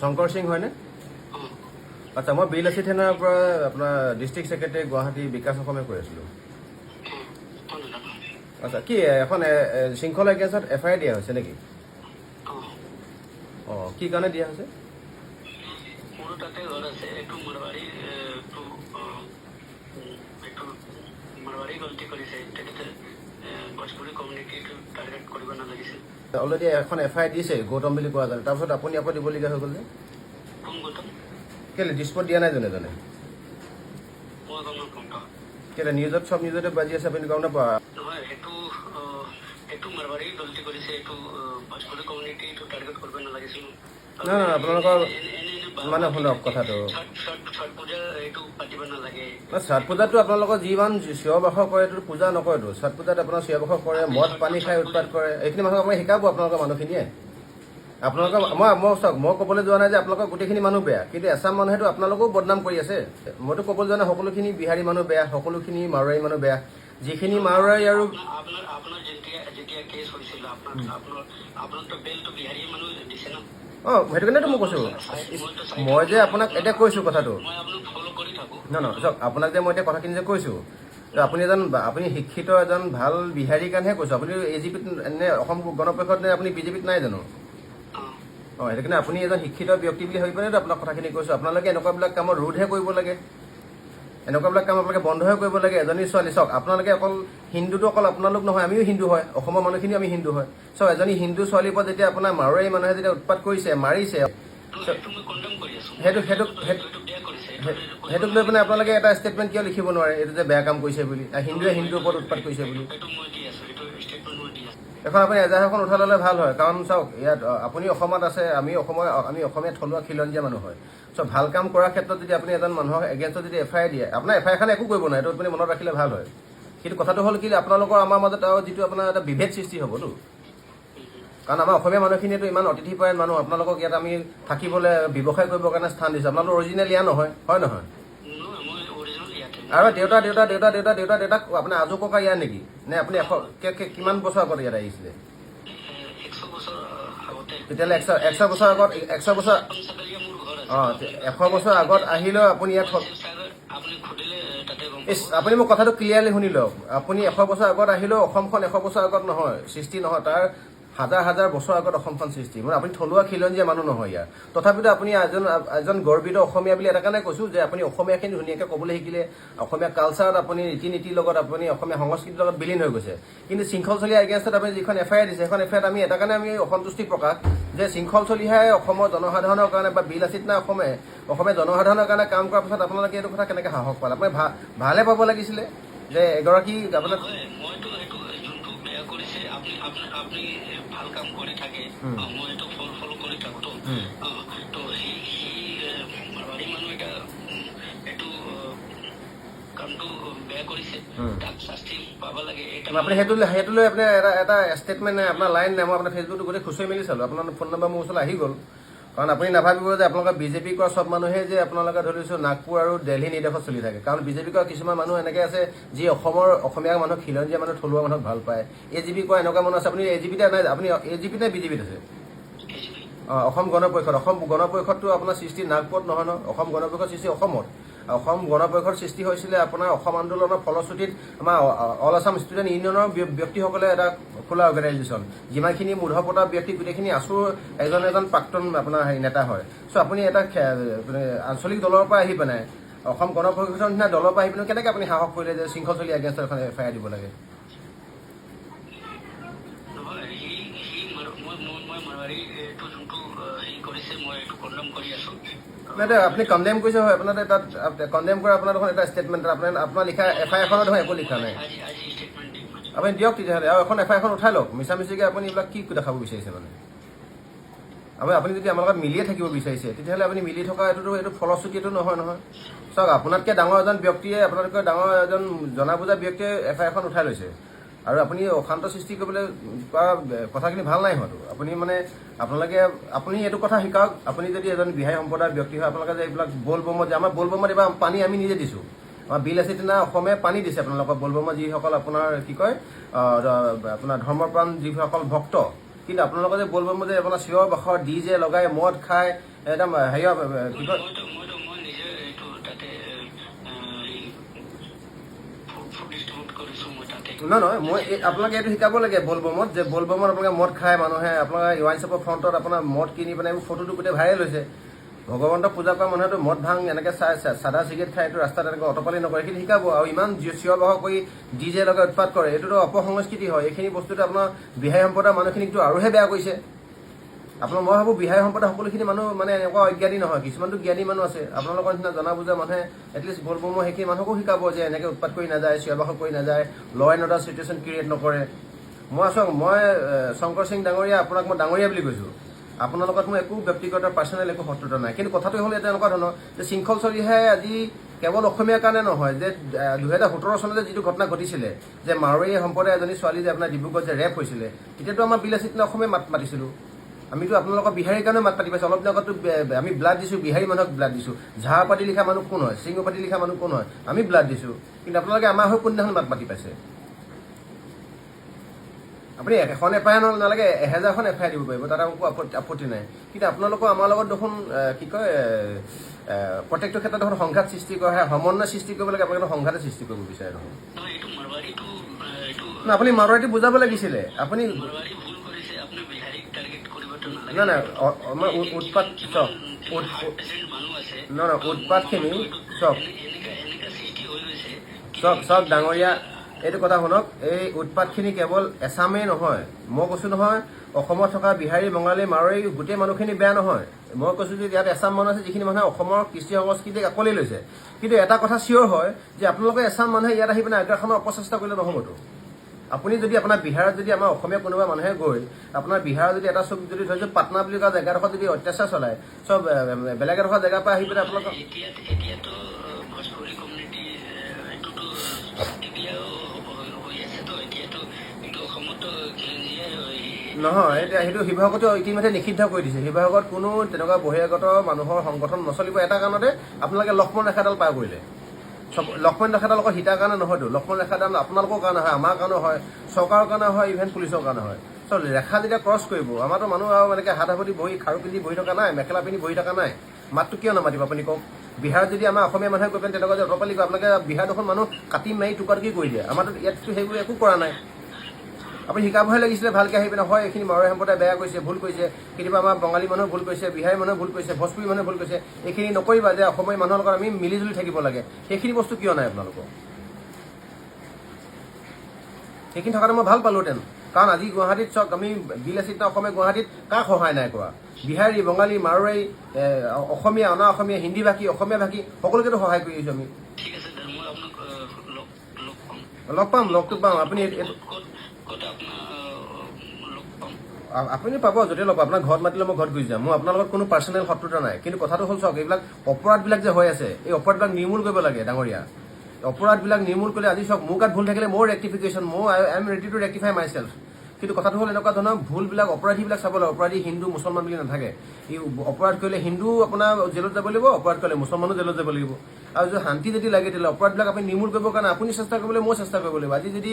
শংকৰ সিং হয়নে? আচ্ছা, মই বিলাসী থানাৰ পৰা আপোনাৰ ডিষ্ট্ৰিক্ট ছেক্ৰেটাৰী গুৱাহাটী বিকাশ অসমে কৈ আছিলোঁ। আচ্ছা, কি এখন শৃংখলা এগেইনষ্টত FIR দিয়া হৈছে নেকি? অঁ, কি কাৰণে দিয়া হৈছে? মোৰ তাতে ঘৰ আছে, এইটো মাৰৱাৰী গলতি কৰিছে, তেখেতে ভোজপুৰী কমিউনিটিটো টাৰ্গেট কৰিব নালাগিছিল। অলৰেডি এখন FIR দিছে গৌতম বুলি কোৱা যায়, তাৰপিছত আপুনি আকৌ দিবলগীয়া হৈ গ'ল যে? কোন গৌতম? কেলৈ ডিছপ'ট দিয়া নাই জনে? মই গম নাপাওঁ। কেলৈ নিউজত চব নিউজতে বাজি আছে, আপুনি গম নাপায়? নহয়, এইটো মাৰৱাৰী গলতি কৰিছে, এইটো ভোজপুৰী কমিউনিটিটো টাৰ্গেট কৰিব নালাগিছিল। নাই নাই, আপোনালোকৰ মানে শুনক কথাটো। ছট পূজা এইটো পাতিব নালাগে। ছট পূজাতটো আপোনালোকৰ যিমান চিঞৰ বাখৰ কৰে এইটো পূজা নকৰেতো। ছট পূজাত আপোনাৰ চিঞৰ বাখৰ কৰে, মদ পানী খাই উৎপাত কৰে, এইখিনি মানুহক আপুনি শিকাব আপোনালোকৰ মানুহখিনিয়ে। আপোনালোকৰ মই ক'বলৈ যোৱা নাই যে আপোনালোকৰ গোটেইখিনি মানুহ বেয়া, কিন্তু এছাম মানুহেতো আপোনালোকেও বদনাম কৰি আছে। মইতো ক'বলৈ যোৱা নাই সকলোখিনি বিহাৰী মানুহ বেয়া, সকলোখিনি মাৰোৱাৰী মানুহ বেয়া। যিখিনি মাৰোৱাৰী আৰু আপোনাৰ যেতিয়া কেছ হৈছিল আপোনাৰতো বেলটো বিহাৰী মানুহ দিছে ন? সেইটো কাৰণেতো মই কৈছোঁ, মই যে আপোনাক এতিয়া কৈছোঁ কথাটো। চাওক, আপোনাক যে মই এতিয়া কথাখিনি যে কৈছোঁ, আপুনি শিক্ষিত এজন ভাল বিহাৰীৰ কাৰণেহে কৈছোঁ। আপুনি AGPত নে অসম গণ পৰিষদ নে আপুনি BJPত নাই জানো? সেইটো কাৰণে আপুনি এজন শিক্ষিত ব্যক্তি বুলি ভাবি পেলাইতো আপোনাক কথাখিনি কৈছোঁ। আপোনালোকে এনেকুৱাবিলাক কামত ৰোধহে কৰিব লাগে, এনেকুৱাবিলাক কাম আপোনালোকে বন্ধহে কৰিব লাগে। এজনী ছোৱালী, চাওক, আপোনালোকে অকল হিন্দুটো অকল আপোনালোক নহয়, আমিও হিন্দু হয়, অসমৰ মানুহখিনিও আমি হিন্দু হয়। চাওক, এজনী হিন্দু ছোৱালীৰ ওপৰত যেতিয়া আপোনাৰ মাৰোৱাৰী মানুহে যেতিয়া উৎপাত কৰিছে, মাৰিছে, সেইটোক লৈ পিনে আপোনালোকে এটা ষ্টেটমেণ্ট কিয় লিখিব নোৱাৰে এইটো যে বেয়া কাম কৰিছে বুলি, হিন্দুৱে হিন্দুৰ ওপৰত উৎপাত কৰিছে বুলি? এখন আপুনি এজাহাৰখন উঠাই ল'লে ভাল হয়। কাৰণ চাওক, ইয়াত আপুনি অসমত আছে, আমি অসমীয়া থলুৱা খিলঞ্জীয়া মানুহ হয়। চ' ভাল কাম কৰাৰ ক্ষেত্ৰত যদি আপুনি এজন মানুহৰ এগেইনষ্টত যদি FIR দিয়ে, আপোনাৰ FIR খন একো কৰিব নাই, এইটো আপুনি মনত ৰাখিলে ভাল হয়। কিন্তু কথাটো হ'ল কি, আপোনালোকৰ আমাৰ মাজত আৰু যিটো আপোনাৰ এটা বিভেদ সৃষ্টি হ'বতো। কাৰণ আমাৰ অসমীয়া মানুহখিনিয়েতো ইমান অতিথিপৰায়ণ মানুহ, আপোনালোকক ইয়াত আমি থাকিবলৈ ব্যৱসায় কৰিবৰ কাৰণে স্থান দিছোঁ। আপোনালোকৰ অৰিজিনেল ইয়াৰ নহয়, হয় নহয়? আৰু দেউতাক আপোনাৰ আজো ককা ইয়াৰ নেকি? নে আপুনি কিমান বছৰ আগত ইয়াত আহিছিলে? তেতিয়াহ'লে 100 বছৰ আগত 100 বছৰ আগত আহিলেও আপুনি ইয়াত আপুনি মোক কথাটো ক্লিয়াৰলি শুনি লওক। আপুনি 100 বছৰ আগত আহিলেও অসমখন 100 বছৰ আগত নহয় সৃষ্টি নহয়, তাৰ হাজাৰ হাজাৰ বছৰ আগত অসমখন সৃষ্টি। মানে আপুনি থলুৱা খিলঞ্জীয়া মানুহ নহয় ইয়াৰ। তথাপিতো আপুনি এজন গৰ্বিত অসমীয়া বুলি এটা কাৰণে কৈছোঁ যে আপুনি অসমীয়াখিনি ধুনীয়াকৈ ক'বলৈ শিকিলে, অসমীয়া কালচাৰত আপুনি ৰীতি নীতিৰ লগত আপুনি অসমীয়া সংস্কৃতিৰ লগত বিলীন হৈ গৈছে। কিন্তু শৃংখলচলীয়া এগেইনষ্টত আপুনি যিখন FIR দিছে, সেইখন FIR আমি এটা কাৰণে আমি অসন্তুষ্টি প্ৰকাশ যে শৃংখলচলীয়াই অসমৰ জনসাধাৰণৰ কাৰণে বা বিলাসীত না অসমীয়া জনসাধাৰণৰ কাৰণে কাম কৰাৰ পিছত আপোনালোকে এইটো কথা কেনেকৈ সাহস পালে? আপুনি ভালে পাব লাগিছিলে যে এগৰাকী আপোনাৰ আপনি ভাল কাম কৰি থাকে, মই এইটো ফলো কৰি থাকো। তো সেই মাৰৱাৰী মানুহ এইটো কামটো বেয়া কৰিছে, তাক শাস্তি পাব লাগে। আপুনি সেইটো লৈ আপুনি এটা ষ্টেটমেণ্ট নাই, আপোনাৰ লাইন নাই। মই আপোনাৰ ফেচবুকটো গোটেই খুচৰি মেলি চালোঁ, আপোনাৰ ফোন নম্বৰ মোৰ ওচৰলৈ আহি গ'ল। কাৰণ আপুনি নাভাবিব যে আপোনালোকে BJP কৰা চব মানুহে যে আপোনালোকে ধৰিছোঁ নাগপুৰ আৰু দিল্লী নিৰ্দেশত চলি থাকে। কাৰণ BJP কৰা কিছুমান মানুহ এনেকৈ আছে যি অসমীয়া মানুহ, খিলঞ্জীয়া মানুহ, থলুৱা মানুহক ভাল পায়। AGP কৰা এনেকুৱা মানুহ আছে। আপুনি AGPতে নাই, আপুনি AGP নে BJPত আছে? অসম গণ পৰিষদটো আপোনাৰ সৃষ্টি নাগপুৰত নহয় ন, অসম গণ পৰিষদ সৃষ্টি অসমত। অসম গণ পৰিষদ সৃষ্টি হৈছিলে আপোনাৰ অসম আন্দোলনৰ ফলশ্ৰুতিত আমাৰ অল আছাম ষ্টুডেণ্ট ইউনিয়নৰ ব্যক্তিসকলে এটা খোলা অৰ্গেনাইজেশ্যন, যিমানখিনি মূঢ়পতা ব্যক্তি গোটেইখিনি আছুৰ এজন প্ৰাক্তন আপোনাৰ নেতা হয়। চ' আপুনি এটা আঞ্চলিক দলৰ পৰা আহি পেলাই অসম গণ পৰিষদৰ নিচিনা দলৰ পৰা আহি পেলাই কেনেকৈ আপুনি সাহস কৰিলে যে শৃংখলচলীয়া এগেইনষ্টত এখন FIR দিব লাগে? আপুনি কণ্ডেম কৰিছে হয়, আপোনাৰ তাত কণ্ডেম কৰা আপোনাৰ দেখোন এটা ষ্টেটমেণ্ট আপোনাৰ লিখা FIR খনত দেখোন একো লিখা নাই। আপুনি দিয়ক তেতিয়াহ'লে, আৰু এখন FIR খন উঠাই লওক। মিছামিছিকৈ আপুনি এইবিলাক কি দেখাব বিচাৰিছে মানে? আপুনি যদি আমাৰ লগত মিলিয়ে থাকিব বিচাৰিছে, তেতিয়াহ'লে আপুনি মিলি থকা এইটো ফলশ্ৰুতি এইটো নহয়। চাওক, আপোনাতকৈ ডাঙৰ এজন ব্যক্তিয়ে, আপোনাতকৈ ডাঙৰ এজন জনা বুজা ব্যক্তিয়ে FIR খন উঠাই লৈছে, আৰু আপুনি অশান্ত সৃষ্টি কৰিবলৈ কৰা কথাখিনি ভাল নাই হোৱাটো। আপুনি এইটো কথা শিকাওক। আপুনি যদি এজন বিহাৰী সম্প্ৰদায়ৰ ব্যক্তি হয়, আপোনালোকে যে এইবিলাক ব'লবমত যে আমাৰ ব'লবমত এইবাৰ পানী আমি নিজে দিছোঁ। আমাৰ বিলাসী থানা অসমে পানী দিছে আপোনালোকৰ ব'লবমত, যিসকল আপোনাৰ আপোনাৰ ধৰ্মপ্ৰাণ যিসকল ভক্ত। কিন্তু আপোনালোকে যে ব'লবমত যে আপোনাৰ চিঞৰ বাখৰ DJ লগাই মদ খাই এটা হেৰি কি কয় মই নিজে এইটো তাতে ফুড ডিষ্ট্ৰিবিউট কৰিছোঁ মই তাতে। নহয় মই আপোনালোকে এইটো শিকাব লাগে বলবমত, যে বলবমত আপোনালোকে মদ খায় মানুহে, আপোনালোকে ৱাইন শ্বপৰ ফ্ৰণ্টত আপোনাৰ মদ কিনি পেলাই ফটোটো গোটেই ভাইৰেল হৈছে। ভগৱন্তক পূজা কৰা মানুহেতো মদ ভাং এনেকৈ চাদা চিগাৰেট খাই এইটো ৰাস্তাত এনেকৈ অটপালি নকৰে, এইখিনি শিকাব। আৰু ইমান চিঞৰ বাখৰ কৰি ডিজে লগাই উৎপাত কৰে, এইটোতো অপসংস্কৃতি হয়। এইখিনি বস্তুটো আপোনাৰ বিহাৰী সম্প্ৰদায়ৰ মানুহখিনিকতো আৰুহে বেয়া কৰিছে। আপোনাৰ মই ভাবোঁ বিহাৰী সম্প্ৰদায়ৰ সকলোখিনি মানুহ মানে এনেকুৱা অজ্ঞানী নহয়, কিছুমানতো জ্ঞানী মানুহ আছে। আপোনালোকৰ নিচিনা জনা বুজা মানুহে এটলিষ্ট বলবমৰ সেইখিনি মানুহকো শিকাব যে এনেকৈ উৎপাত কৰি নাযায়, চিঞৰ বাখৰ কৰি নাযায়, ল এণ্ড অৰ্ডাৰ চিটুৱেশ্যন ক্ৰিয়েট নকৰে। মই শংকৰ সিং ডাঙৰীয়া, আপোনাক মই ডাঙৰীয়া বুলি কৈছোঁ। আপোনাৰ লগত মোৰ একো ব্যক্তিগত পাৰ্চনেল একো শত্ৰুতা নাই, কিন্তু কথাটো হ'ল এতিয়া এনেকুৱা ধৰণৰ যে শৃংখল চলিহে আজি কেৱল অসমীয়াৰ কাৰণে নহয়, যে 2017 চনতে যিটো ঘটনা ঘটিছিলে যে মাৰোৱাৰী সম্প্ৰদায়ৰ এজনী ছোৱালী যে আপোনাৰ ডিব্ৰুগড়ত যে ৰেপ হৈছিলে, তেতিয়াতো আমাৰ বিলাসীত অসমীয়া মাত মাতিছিলোঁ। আমিতো আপোনালোকৰ বিহাৰীৰ কাৰণে মাত পাতি পাইছোঁ। অলপ দিন আগতো আমি ব্লাড দিছোঁ, বিহাৰী মানুহক ব্লাড দিছোঁ। ঝাৰ পাতি লিখা মানুহ কোন হয়, সিংহ পাতি লিখা মানুহ কোন হয়, আমি ব্লাড দিছোঁ। কিন্তু আপোনালোকে আমাৰ হৈ কোনদিনাখন মাত মাতি পাইছে? আপুনি এখন FIR নালাগে 1000খন FIR দিব পাৰিব, তাত একো আপত্তি নাই। কিন্তু আপোনালোকৰ আমাৰ লগত দেখোন কি কয় প্ৰত্যেকটো ক্ষেত্ৰত দেখোন সংঘাত সৃষ্টি কৰা, সমন্বয় সৃষ্টি কৰিব লাগে, আপোনালোকে সংঘাতে সৃষ্টি কৰিব বিচাৰে দেখোন। এইটো মাৰোৱাৰীটো এইটো আপুনি মাৰোৱাৰীটো বুজাব লাগিছিলে। আপুনি মাৰোৱাৰী ভুল কৰিছে, আপুনি বিহাৰীক টাৰ্গেট কৰিবতো নালাগে। নাই আমাৰ উৎপাত চাওক, মানুহ আছে নহয় উৎপাতখিনি চাওক এনেকা সৃষ্টি হৈ গৈছে। চাওক ডাঙৰীয়া, এইটো কথা শুনক, এই উৎপাতখিনি কেৱল এছামেই নহয়। মই কৈছোঁ নহয়, অসমত থকা বিহাৰী, বঙালী, মাৰোৱাৰী গোটেই মানুহখিনি বেয়া নহয়। মই কৈছোঁ যে ইয়াত এছাম মানুহ আছে যিখিনি মানুহে অসমৰ কৃষ্টি সংস্কৃতিক আকোৱালি লৈছে। কিন্তু এটা কথা চিয়ৰ হয় যে আপোনালোকে এছাম মানুহে ইয়াত আহি পিনে আগ্ৰাসনৰ অপচেষ্টা কৰিলে নহ'বতো। আপুনি যদি আপোনাৰ বিহাৰত যদি আমাৰ অসমীয়া কোনোবা মানুহে গৈ আপোনাৰ বিহাৰত যদি এটা চব যদি ধৰিছোঁ পাটনা বুলি কোৱা জেগাডোখৰত যদি অত্যাচাৰ চলায়, চব বেলেগ এডোখৰ জেগাৰ পৰা আহি পেলাই আপোনালোকৰ এতিয়াতো ভোজপুৰী কমিউনিটি এইটোতো এতিয়াও হৈ আছেতো, এতিয়াতো এইটো অসমতো নহয়। এতিয়া সেইটো শিৱসাগৰতো ইতিমধ্যে নিষিদ্ধ কৰি দিছে। শিৱসাগৰত কোনো তেনেকুৱা বহিৰাগত মানুহৰ সংগঠন নচলিব এটা কাৰণতে, আপোনালোকে লক্ষ্মণ ৰেখাডাল পাৰ কৰিলে। লক্ষ্মণ ৰেখাডাল অকল সীতাৰ কাৰণে নহয়তো, লক্ষ্মণ ৰেখাডাল আপোনালোকৰ কাৰণে হয়, আমাৰ কাৰণেও হয়, চৰকাৰৰ কাৰণে হয়, ইভেন পুলিচৰ কাৰণে হয়। চ' ৰেখা যেতিয়া ক্ৰছ কৰিব, আমাৰতো মানুহ আৰু এনেকৈ হাত সাৱটি বহি খাৰু পিন্ধি বহি থকা নাই, মেখেলা পিন্ধি বহি থকা নাই। মাতটো কিয় নামাতিব আপুনি কওক? বিহাৰত যদি আমাৰ অসমীয়া মানুহে গৈ পেলাই তেনেকুৱা যে অটপালি কৰে, আপোনালোকে বিহাৰ দেখোন মানুহ কাটি মাৰি টুকুৰা-টুকুৰি কৰি দিয়ে। আমাৰতো ইয়াততো সেইবোৰ একো কৰা নাই। আপুনি শিকাবহে লাগিছিলে ভালকৈ আহি পিনে, হয় এইখিনি মাৰোৱাৰী সম্প্ৰদায় বেয়া কৰিছে, ভুল কৰিছে, কেতিয়াবা আমাৰ বঙালী মানুহে ভুল কৰিছে, বিহাৰী মানুহে ভুল কৰিছে, ভোজপুৰী মানুহে ভুল কৰিছে, এইখিনি নকৰিবা যে অসমীয়া মানুহৰ লগত আমি মিলিজুলি থাকিব লাগে। সেইখিনি বস্তু কিয় নাই আপোনালোকৰ? সেইখিনি থকাটো মই ভাল পালোহেঁতেন। কাৰণ আজি গুৱাহাটীত চাওক, আমি বিলাসীত অসমীয়া গুৱাহাটীত কাক সহায় নাই কৰা? বিহাৰী, বঙালী, মাৰোৱাৰী, অসমীয়া, অনা অসমীয়া, হিন্দী ভাষী, অসমীয়া ভাষী সকলোকেতো সহায় কৰি আহিছোঁ আমি। ঠিক আছে, মই আপোনাক লগ পাম, লগটো পাম। আপুনি আপুনি পাব, য'তে লগ পাব। আপোনাৰ ঘৰত মাতিলে মই ঘৰত গুচি যাম। মোৰ আপোনাৰ লগত কোনো পাৰ্চনেল শত্ৰুতা নাই। কিন্তু কথাটো হ'ল চাওক, এইবিলাক অপৰাধবিলাক যে হৈ আছে, এই অপৰাধবিলাক নিৰ্মূল কৰিব লাগে ডাঙৰীয়া। অপৰাধবিলাক নিৰ্মূল কৰিলে আজি চাওক, মোৰ গাত ভুল থাকিলে মোৰ rectification, I am ready to rectify myself. কিন্তু কথাটো হ'ল এনেকুৱা ধৰণৰ ভুলবিলাক অপৰাধীবিলাক চাব লাগে। অপৰাধী হিন্দু মুছলমান বুলি নাথাকে। ই অপৰাধ কৰিলে হিন্দু আপোনাৰ জেলত যাব লাগিব, অপৰাধ কৰিলে মুছলমানো জেলত যাব লাগিব। আৰু যদি শান্তি যদি লাগে, তেতিয়াহ'লে অপৰাধবিলাক আপুনি নিৰ্মূল কৰিবৰ কাৰণে আপুনি চেষ্টা কৰিব লাগিব, মই চেষ্টা কৰিব লাগিব। আজি যদি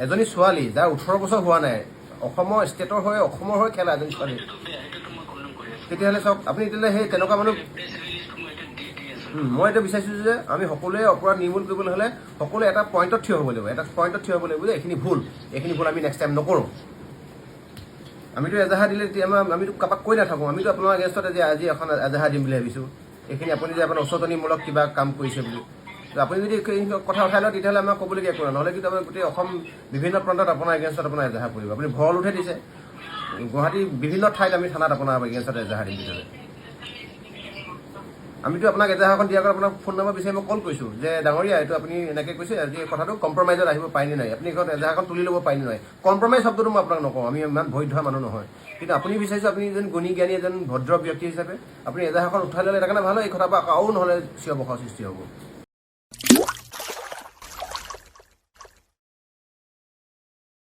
এজনী ছোৱালী যাৰ 18 বছৰ হোৱা নাই, অসমৰ ষ্টেটৰ হৈ অসমৰ হৈ খেলা এজনী ছোৱালী, তেতিয়াহ'লে চাওক আপুনি তেতিয়াহ'লে সেই তেনেকুৱা মানুহ মই এতিয়া বিচাৰিছোঁ যে আমি সকলোৱে অপৰাধ নিৰ্মূল কৰিবলৈ হ'লে সকলোৱে এটা পইণ্টত থিয় হ'ব লাগিব, এটা পইণ্টত থিয় হ'ব লাগিব যে এইখিনি ভুল আমি নেক্সট টাইম নকৰোঁ। আমিতো এজাহাৰ দিলে তেতিয়া আমিতো কাৰোবাক কৈ নাথাকোঁ। আমিতো আপোনাৰ এগেইনষ্টত আজি এখন এজাহাৰ দিম বুলি ভাবিছোঁ। এইখিনি আপুনি যে আপোনাৰ উচতনিমূলক কিবা কাম কৰিছে বুলি আপুনি যদি কথা উঠাই লয়, তেতিয়াহ'লে আমাক ক'বলগীয়া একো নাই। নহ'লে কিন্তু আমাৰ গোটেই অসম বিভিন্ন প্ৰান্তত আপোনাৰ এগেইনষ্টত আপোনাৰ এজাহাৰ পৰিব। আপুনি ভৰল উঠাই দিছে, গুৱাহাটীৰ বিভিন্ন ঠাইত আমি থানাত আপোনাৰ এগেইনষ্টত এজাহাৰ দিম তেতিয়াহ'লে। আমিতো আপোনাক এজাহাৰখন দিয়াৰ আগত আপোনাক ফোন নম্বৰ বিচাৰি মই কল কৰিছোঁ যে ডাঙৰীয়া এইটো আপুনি এনেকৈ কৈছে, আজি কথাটো কম্প্ৰমাইজত আহিব পাৰিনে নাই, আপুনি এখন এজাহাৰখন তুলি ল'ব পাৰিনে নাই। কম্প্ৰমাইজ শব্দটো মই আপোনাক নকওঁ, আমি ইমান ভয় ধৰা মানুহ নহয়। কিন্তু আপুনি বিচাৰিছোঁ আপুনি এজন গুণী জ্ঞানী এজন ভদ্ৰ ব্যক্তি হিচাপে আপুনি এজাহাৰখন উঠাই ল'লে এটা কাৰণে ভাল হয়। এই কথাৰ পৰা আৰু নহ'লে চিঞৰ বাখৰ সৃষ্টি হ'ব।